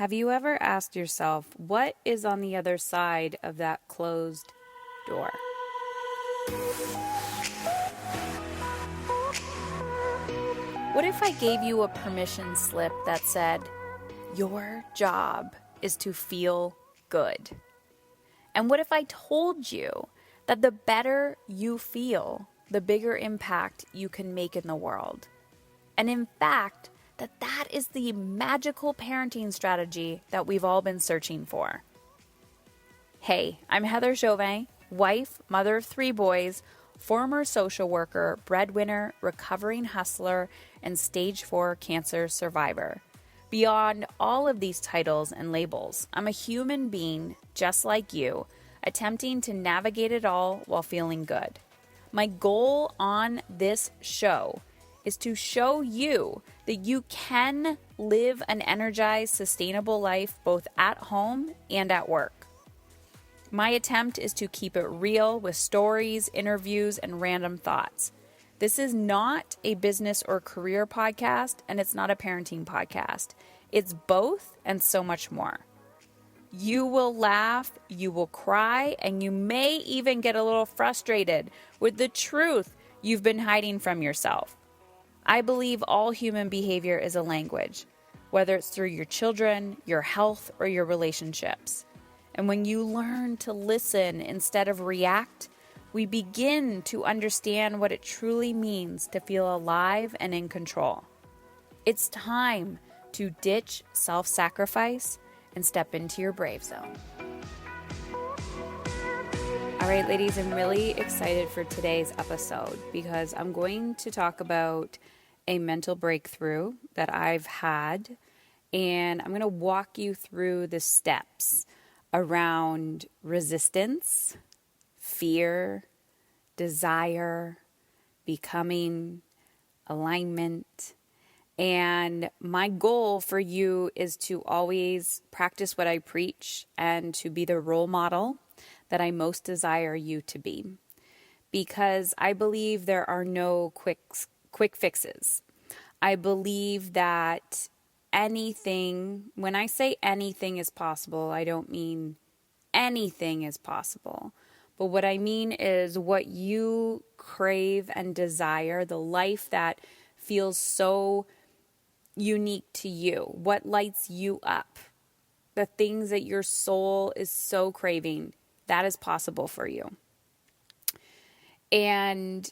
Have you ever asked yourself, what is on the other side of that closed door? What if I gave you a permission slip that said, your job is to feel good? And what if I told you that the better you feel, the bigger impact you can make in the world? And in fact, that is the magical parenting strategy that we've all been searching for. Hey, I'm Heather Chauvin, wife, mother of 3 boys, former social worker, breadwinner, recovering hustler, and stage 4 cancer survivor. Beyond all of these titles and labels, I'm a human being just like you, attempting to navigate it all while feeling good. My goal on this show is to show you that you can live an energized, sustainable life both at home and at work. My attempt is to keep it real with stories, interviews, and random thoughts. This is not a business or career podcast, and it's not a parenting podcast. It's both and so much more. You will laugh, you will cry, and you may even get a little frustrated with the truth you've been hiding from yourself. I believe all human behavior is a language, whether it's through your children, your health, or your relationships. And when you learn to listen instead of react, we begin to understand what it truly means to feel alive and in control. It's time to ditch self-sacrifice and step into your brave zone. All right, ladies, I'm really excited for today's episode because I'm going to talk about a mental breakthrough that I've had, and I'm going to walk you through the steps around resistance, fear, desire, becoming, alignment. And my goal for you is to always practice what I preach and to be the role model that I most desire you to be. Because I believe there are no quick fixes. I believe that anything, when I say anything is possible, I don't mean anything is possible. But what I mean is what you crave and desire, the life that feels so unique to you, what lights you up, the things that your soul is so craving, that is possible for you. And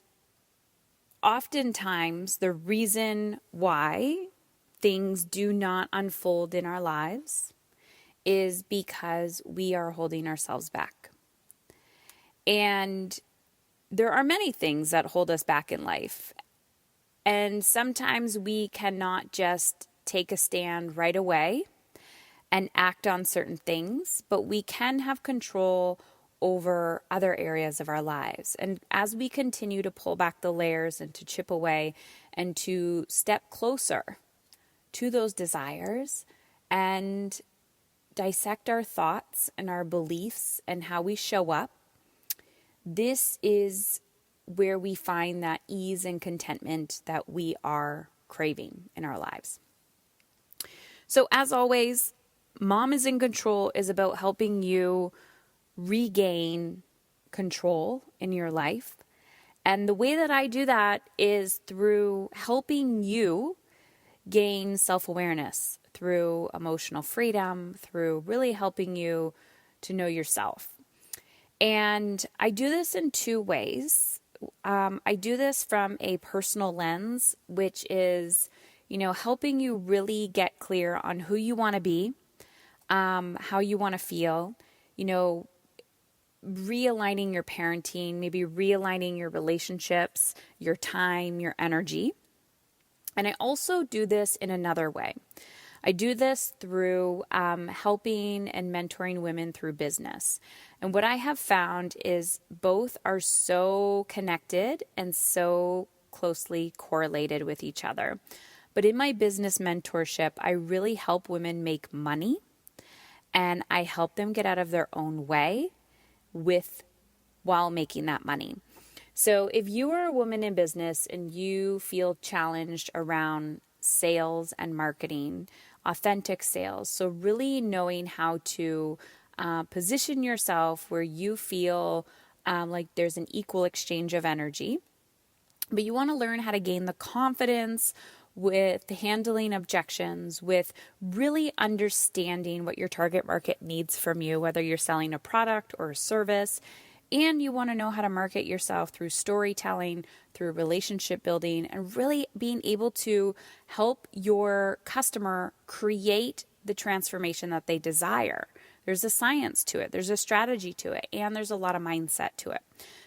oftentimes, the reason why things do not unfold in our lives is because we are holding ourselves back. And there are many things that hold us back in life. And sometimes we cannot just take a stand right away and act on certain things, but we can have control over other areas of our lives. And as we continue to pull back the layers and to chip away and to step closer to those desires and dissect our thoughts and our beliefs and how we show up, this is where we find that ease and contentment that we are craving in our lives. So as always, Mom is in Control is about helping you regain control in your life. And the way that I do that is through helping you gain self-awareness, through emotional freedom, through really helping you to know yourself. And I do this in 2 ways. I do this from a personal lens, which is, helping you really get clear on who you want to be, how you want to feel, realigning your parenting, maybe realigning your relationships, your time, your energy. And I also do this in another way. I do this through helping and mentoring women through business. And what I have found is both are so connected and so closely correlated with each other. But in my business mentorship, I really help women make money, and I help them get out of their own way while making that money. So if you are a woman in business and you feel challenged around sales and marketing, authentic sales. So really knowing how to position yourself where you feel like there's an equal exchange of energy. But you want to learn how to gain the confidence with handling objections, with really understanding what your target market needs from you, whether you're selling a product or a service. And you want to know how to market yourself through storytelling, through relationship building, and really being able to help your customer create the transformation that they desire. There's a science to it, there's a strategy to it, and there's a lot of mindset to it.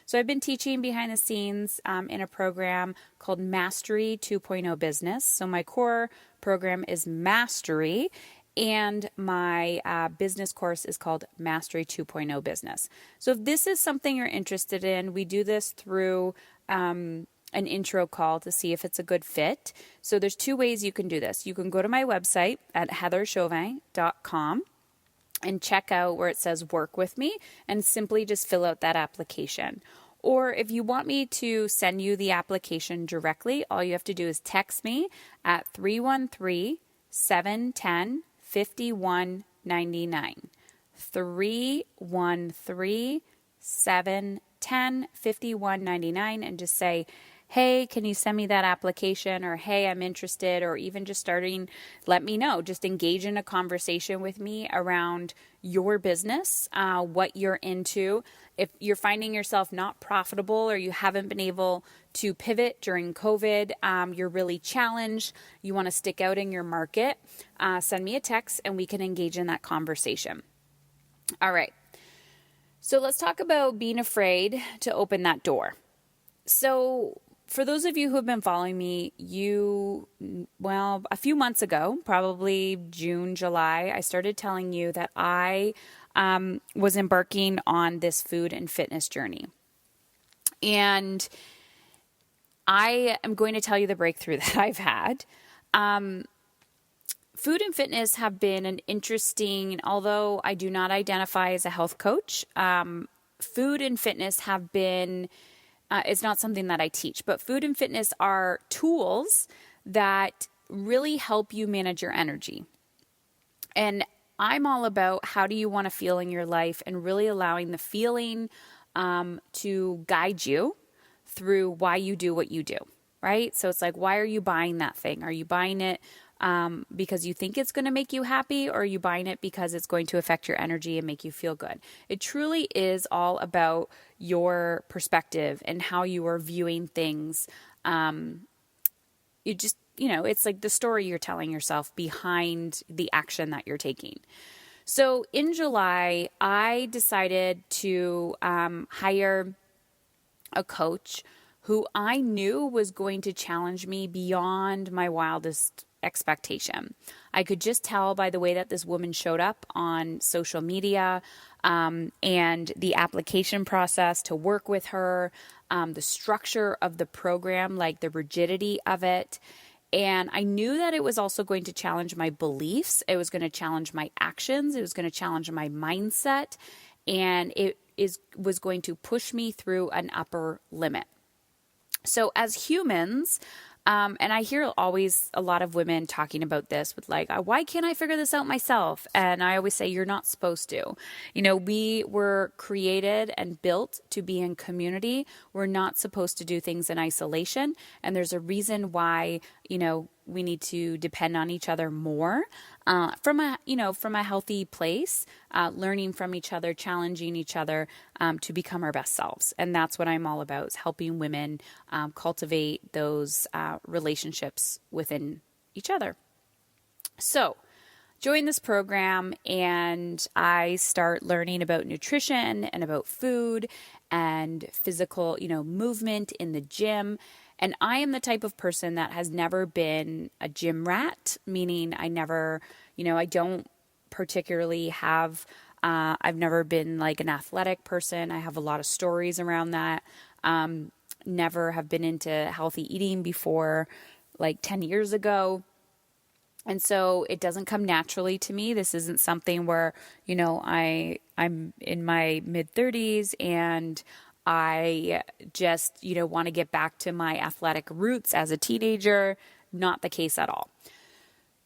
So I've been teaching behind the scenes in a program called Mastery 2.0 Business. So my core program is Mastery, and my business course is called Mastery 2.0 Business. So if this is something you're interested in, we do this through an intro call to see if it's a good fit. So there's two ways you can do this. You can go to my website at heatherchauvin.com and check out where it says work with me and simply just fill out that application. Or if you want me to send you the application directly, all you have to do is text me at 313-710-5199. 313-710-5199 and just say, hey, can you send me that application? Or, hey, I'm interested, or even just starting, let me know. Just engage in a conversation with me around your business, what you're into. If you're finding yourself not profitable or you haven't been able to pivot during COVID, you're really challenged, you want to stick out in your market, send me a text and we can engage in that conversation. All right. So let's talk about being afraid to open that door. So for those of you who have been following me, a few months ago, probably June, July, I started telling you that I was embarking on this food and fitness journey. And I am going to tell you the breakthrough that I've had. Food and fitness have been an interesting, although I do not identify as a health coach, food and fitness have been it's not something that I teach, but food and fitness are tools that really help you manage your energy. And I'm all about how do you want to feel in your life and really allowing the feeling to guide you through why you do what you do, right? So it's like, why are you buying that thing? Are you buying it because you think it's going to make you happy, or are you buying it because it's going to affect your energy and make you feel good? It truly is all about your perspective and how you are viewing things. It's like the story you're telling yourself behind the action that you're taking. So in July, I decided to hire a coach who I knew was going to challenge me beyond my wildest expectation. I could just tell by the way that this woman showed up on social media, and the application process to work with her, the structure of the program, like the rigidity of it. And I knew that it was also going to challenge my beliefs. It was going to challenge my actions. It was going to challenge my mindset. And it was going to push me through an upper limit. So as humans, and I hear always a lot of women talking about this with like, why can't I figure this out myself? And I always say, you're not supposed to. We were created and built to be in community. We're not supposed to do things in isolation. And there's a reason why, we need to depend on each other more, from a healthy place, learning from each other, challenging each other, to become our best selves. And that's what I'm all about, is helping women cultivate those relationships within each other. So join this program and I start learning about nutrition and about food and physical, movement in the gym. And I am the type of person that has never been a gym rat, meaning I never, I don't particularly have, I've never been like an athletic person. I have a lot of stories around that. Never have been into healthy eating before like 10 years ago. And so it doesn't come naturally to me. This isn't something where, I'm in my mid-30s and I just, want to get back to my athletic roots as a teenager. Not the case at all.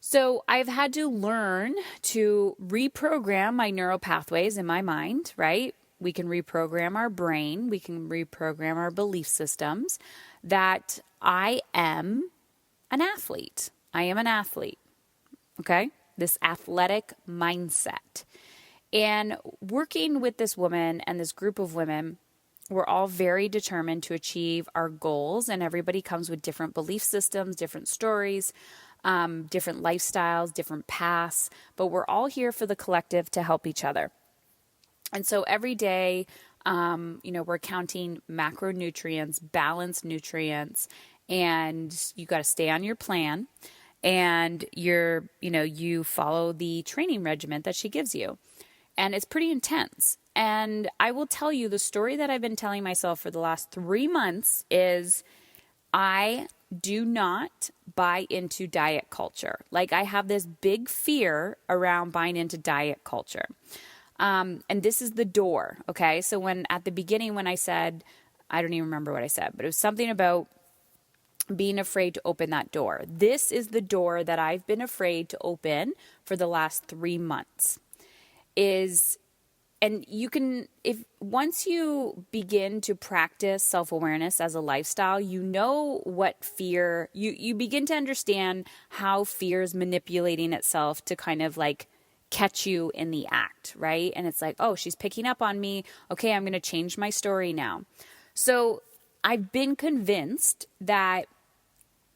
So I've had to learn to reprogram my neural pathways in my mind, right? We can reprogram our brain. We can reprogram our belief systems that I am an athlete. I am an athlete, okay? This athletic mindset. And working with this woman and this group of women, we're all very determined to achieve our goals, and everybody comes with different belief systems, different stories, different lifestyles, different paths, but we're all here for the collective to help each other. And so every day, we're counting macronutrients, balanced nutrients, and you got to stay on your plan, and you follow the training regimen that she gives you. And it's pretty intense. And I will tell you, the story that I've been telling myself for the last 3 months is I do not buy into diet culture. Like, I have this big fear around buying into diet culture. And this is the door, okay? So at the beginning when I said, I don't even remember what I said, but it was something about being afraid to open that door. This is the door that I've been afraid to open for the last 3 months. And you can, once you begin to practice self-awareness as a lifestyle, you know what fear, you begin to understand how fear is manipulating itself to kind of like catch you in the act, right? And it's like, oh, she's picking up on me. Okay, I'm going to change my story now. So I've been convinced that,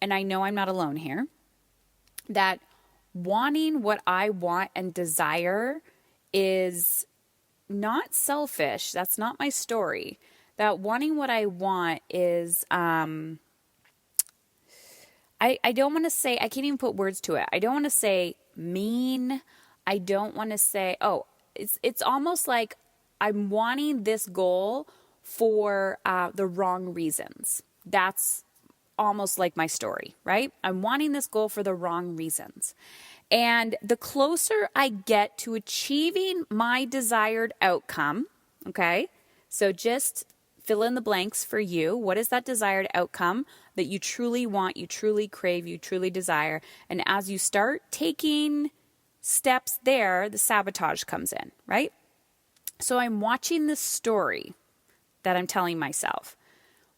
and I know I'm not alone here, that wanting what I want and desire is not selfish. That's not my story. That wanting what I want is, I don't want to say, I can't even put words to it. I don't want to say mean. I don't want to say, it's almost like I'm wanting this goal for the wrong reasons. That's almost like my story, right? I'm wanting this goal for the wrong reasons. And the closer I get to achieving my desired outcome, okay, so just fill in the blanks for you. What is that desired outcome that you truly want, you truly crave, you truly desire? And as you start taking steps there, the sabotage comes in, right? So I'm watching this story that I'm telling myself.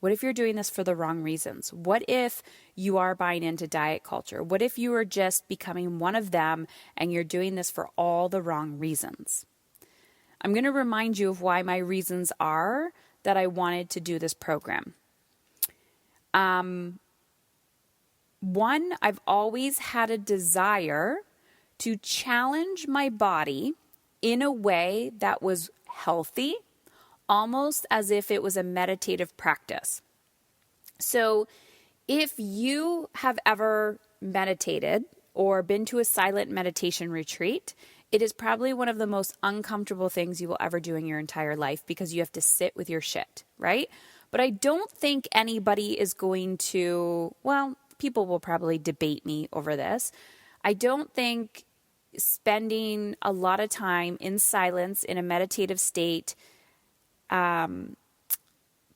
What if you're doing this for the wrong reasons? What if you are buying into diet culture? What if you are just becoming one of them and you're doing this for all the wrong reasons? I'm going to remind you of why my reasons are that I wanted to do this program. One, I've always had a desire to challenge my body in a way that was healthy, almost as if it was a meditative practice. So if you have ever meditated or been to a silent meditation retreat, it is probably one of the most uncomfortable things you will ever do in your entire life because you have to sit with your shit, right? But I don't think anybody is going to, well, people will probably debate me over this. I don't think spending a lot of time in silence in a meditative state can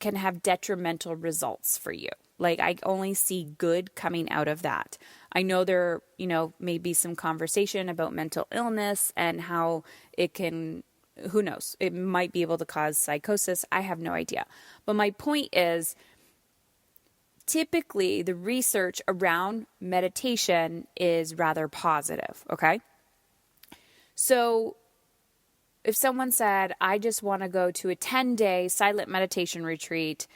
have detrimental results for you. Like, I only see good coming out of that. I know there, may be some conversation about mental illness and how it can, who knows, it might be able to cause psychosis. I have no idea. But my point is, typically the research around meditation is rather positive, okay? So if someone said, I just want to go to a 10-day silent meditation retreat,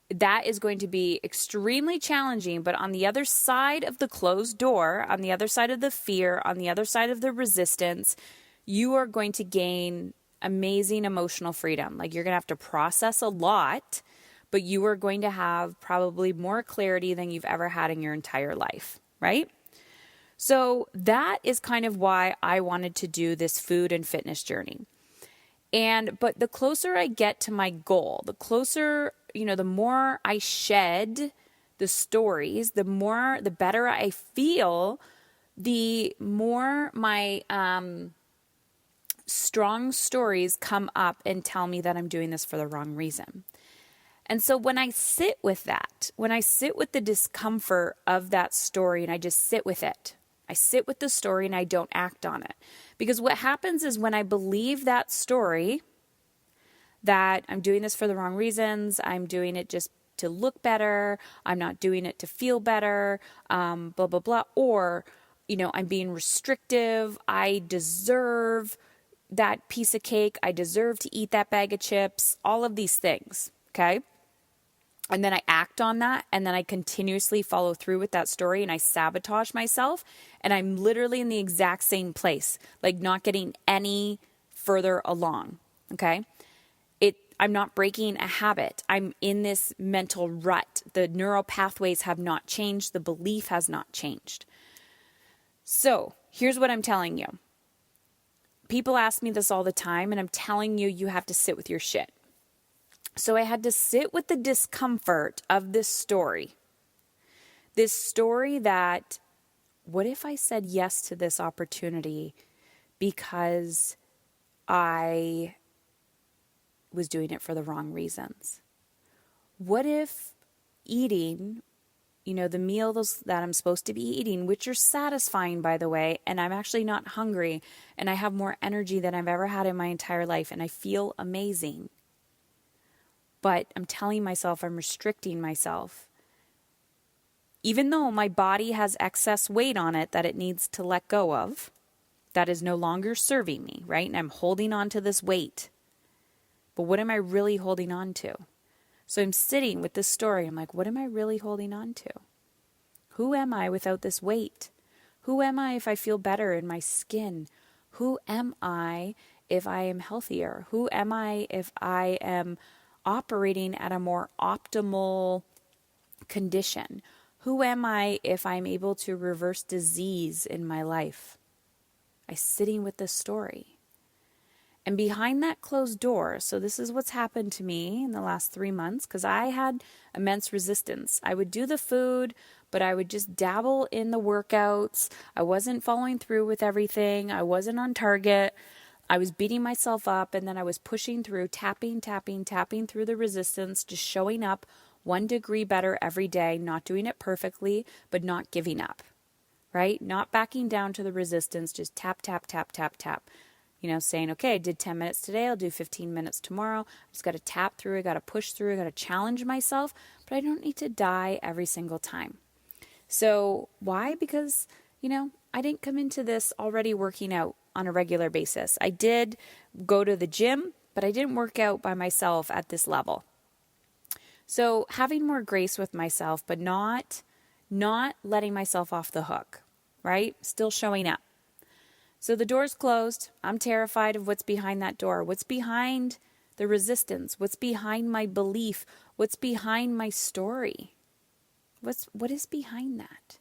that is going to be extremely challenging. But on the other side of the closed door, on the other side of the fear, on the other side of the resistance, you are going to gain amazing emotional freedom. Like, you're going to have to process a lot, but you are going to have probably more clarity than you've ever had in your entire life, right? So that is kind of why I wanted to do this food and fitness journey. But the closer I get to my goal, the closer, the more I shed the stories, the better I feel, the more my strong stories come up and tell me that I'm doing this for the wrong reason. And so when I sit with that, when I sit with the discomfort of that story and I just sit with it, I sit with the story and I don't act on it. Because what happens is when I believe that story, that I'm doing this for the wrong reasons, I'm doing it just to look better, I'm not doing it to feel better, blah, blah, blah, or, I'm being restrictive, I deserve that piece of cake, I deserve to eat that bag of chips, all of these things, okay? And then I act on that, and then I continuously follow through with that story, and I sabotage myself, and I'm literally in the exact same place, like not getting any further along, okay? I'm not breaking a habit. I'm in this mental rut. The neural pathways have not changed. The belief has not changed. So here's what I'm telling you. People ask me this all the time, and I'm telling you, you have to sit with your shit. So I had to sit with the discomfort of this story. This story that, what if I said yes to this opportunity because I was doing it for the wrong reasons? What if eating, the meals that I'm supposed to be eating, which are satisfying, by the way, and I'm actually not hungry, and I have more energy than I've ever had in my entire life, and I feel amazing. But I'm telling myself I'm restricting myself. Even though my body has excess weight on it that it needs to let go of, that is no longer serving me, right? And I'm holding on to this weight. But what am I really holding on to? So I'm sitting with this story. I'm like, what am I really holding on to? Who am I without this weight? Who am I if I feel better in my skin? Who am I if I am healthier? Who am I if I am operating at a more optimal condition? Who am I if I'm able to reverse disease in my life? I'm sitting with this story. And behind that closed door, so this is what's happened to me in the last 3 months, because I had immense resistance. I would do the food, but I would just dabble in the workouts. I wasn't following through with everything. I wasn't on target. I was beating myself up, and then I was pushing through, tapping through the resistance, just showing up 1 degree better every day, not doing it perfectly, but not giving up, right? Not backing down to the resistance, just tap. Saying, okay, I did 10 minutes today, I'll do 15 minutes tomorrow. I just got to tap through, I got to push through, I got to challenge myself, but I don't need to die every single time. So why? Because, I didn't come into this already working out on a regular basis. I did go to the gym, but I didn't work out by myself at this level. So having more grace with myself, but not letting myself off the hook, right? Still showing up. So the door's closed. I'm terrified of what's behind that door. What's behind the resistance? What's behind my belief? What's behind my story? What is behind that?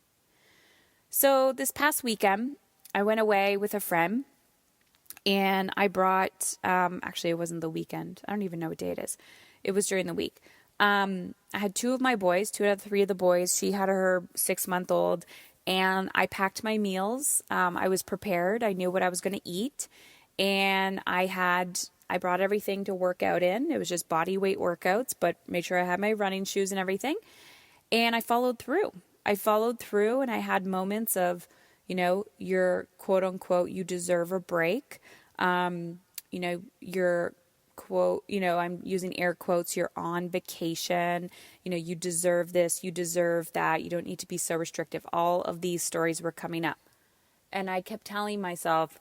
So this past weekend, I went away with a friend, and I brought, actually it wasn't the weekend. I don't even know what day it is. It was during the week. I had 2 of my boys, 2 out of 3 of the boys. She had her 6-month-old, and I packed my meals. I was prepared. I knew what I was going to eat. And I brought everything to work out in. It was just body weight workouts, but made sure I had my running shoes and everything. And I followed through. And I had moments of, you're quote unquote, you deserve a break. You're quote, I'm using air quotes, you're on vacation, you deserve this, you deserve that, you don't need to be so restrictive. All of these stories were coming up. And I kept telling myself,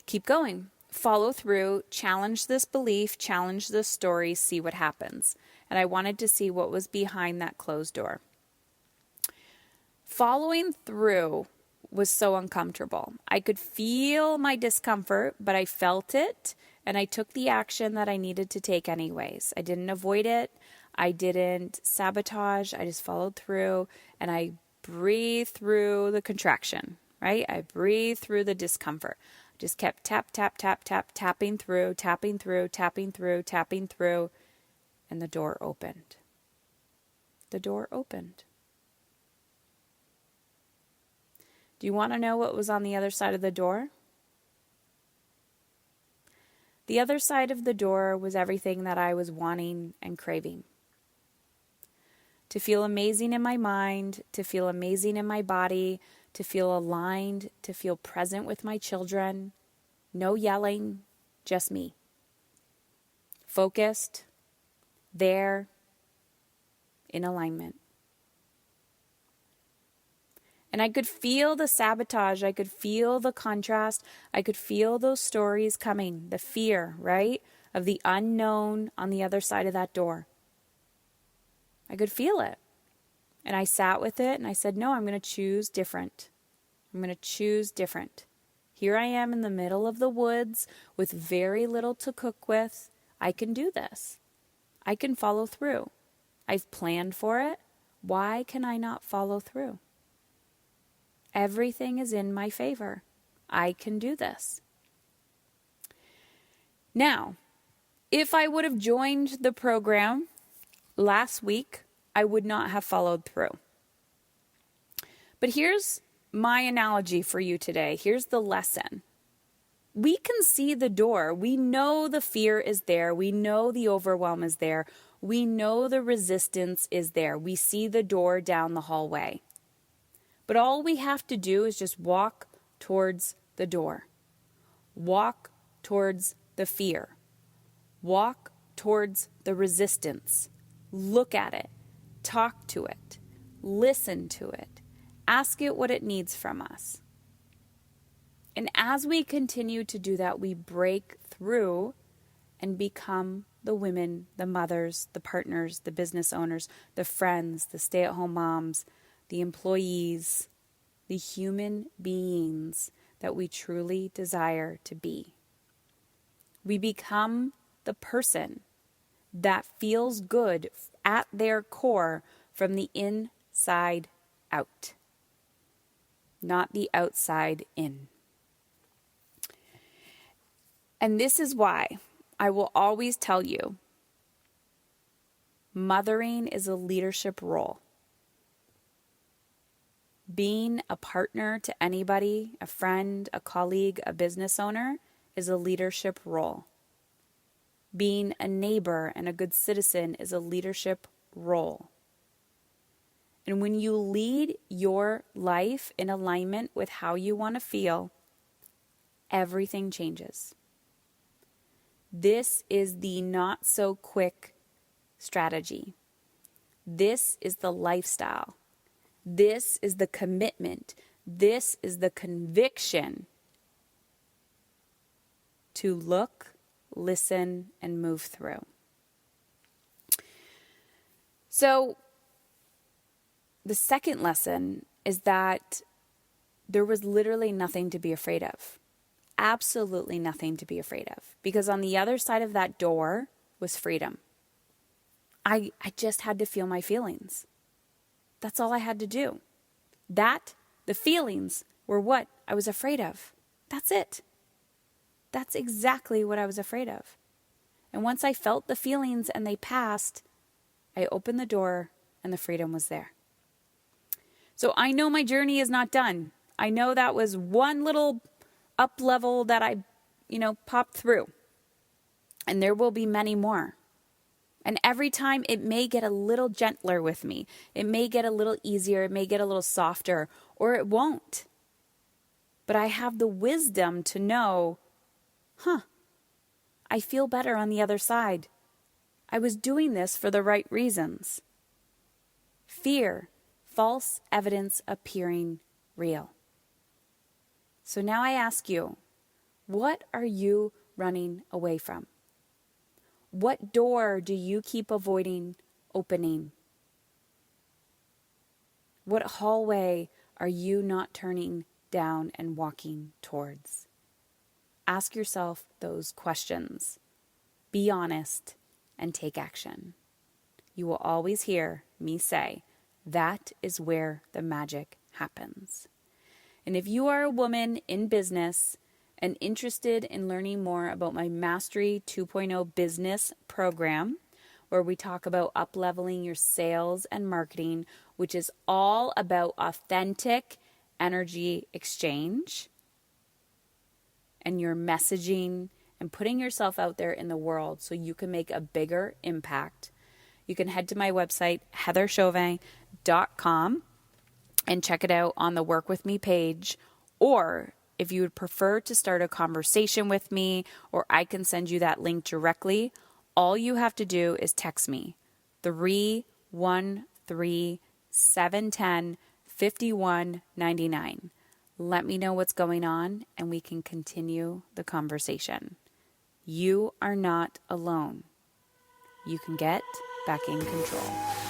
keep going, follow through, challenge this belief, challenge this story, see what happens. And I wanted to see what was behind that closed door. Following through was so uncomfortable. I could feel my discomfort, but I felt it. And I took the action that I needed to take anyways. I didn't avoid it. I didn't sabotage. I just followed through, and I breathed through the contraction, right? I breathed through the discomfort. Just kept tapping through, and the door opened. The door opened. Do you want to know what was on the other side of the door? The other side of the door was everything that I was wanting and craving. To feel amazing in my mind, to feel amazing in my body, to feel aligned, to feel present with my children. No yelling, just me. Focused, there, in alignment. And I could feel the sabotage. I could feel the contrast. I could feel those stories coming. The fear, right? Of the unknown on the other side of that door. I could feel it. And I sat with it and I said, no, I'm going to choose different. I'm going to choose different. Here I am in the middle of the woods with very little to cook with. I can do this. I can follow through. I've planned for it. Why can I not follow through? Everything is in my favor. I can do this. Now, if I would have joined the program last week, I would not have followed through. But here's my analogy for you today. Here's the lesson. We can see the door. We know the fear is there. We know the overwhelm is there. We know the resistance is there. We see the door down the hallway. But all we have to do is just walk towards the door. Walk towards the fear. Walk towards the resistance. Look at it. Talk to it. Listen to it. Ask it what it needs from us. And as we continue to do that, we break through and become the women, the mothers, the partners, the business owners, the friends, the stay-at-home moms, the employees, the human beings that we truly desire to be. We become the person that feels good at their core from the inside out, not the outside in. And this is why I will always tell you, mothering is a leadership role. Being a partner to anybody, a friend, a colleague, a business owner, is a leadership role. Being a neighbor and a good citizen is a leadership role. And when you lead your life in alignment with how you want to feel, everything changes. This is the not so quick strategy. This is the lifestyle. This is the commitment. This is the conviction to look, listen, and move through. So, the second lesson is that there was literally nothing to be afraid of. Absolutely nothing to be afraid of. Because on the other side of that door was freedom. I just had to feel my feelings. That's all I had to do. The feelings were what I was afraid of. That's it. That's exactly what I was afraid of. And once I felt the feelings and they passed, I opened the door and the freedom was there. So I know my journey is not done. I know that was one little up level that I, popped through. And there will be many more. And every time it may get a little gentler with me. It may get a little easier. It may get a little softer, or it won't. But I have the wisdom to know, I feel better on the other side. I was doing this for the right reasons. Fear, false evidence appearing real. So now I ask you, what are you running away from? What door do you keep avoiding opening? What hallway are you not turning down and walking towards? Ask yourself those questions. Be honest and take action. You will always hear me say, that is where the magic happens. And if you are a woman in business and interested in learning more about my Mastery 2.0 business program, where we talk about up-leveling your sales and marketing, which is all about authentic energy exchange and your messaging and putting yourself out there in the world so you can make a bigger impact, you can head to my website, heatherchauvin.com, and check it out on the Work With Me page. Or if you would prefer to start a conversation with me, or I can send you that link directly, all you have to do is text me 313-710-5199. Let me know what's going on and we can continue the conversation. You are not alone. You can get back in control.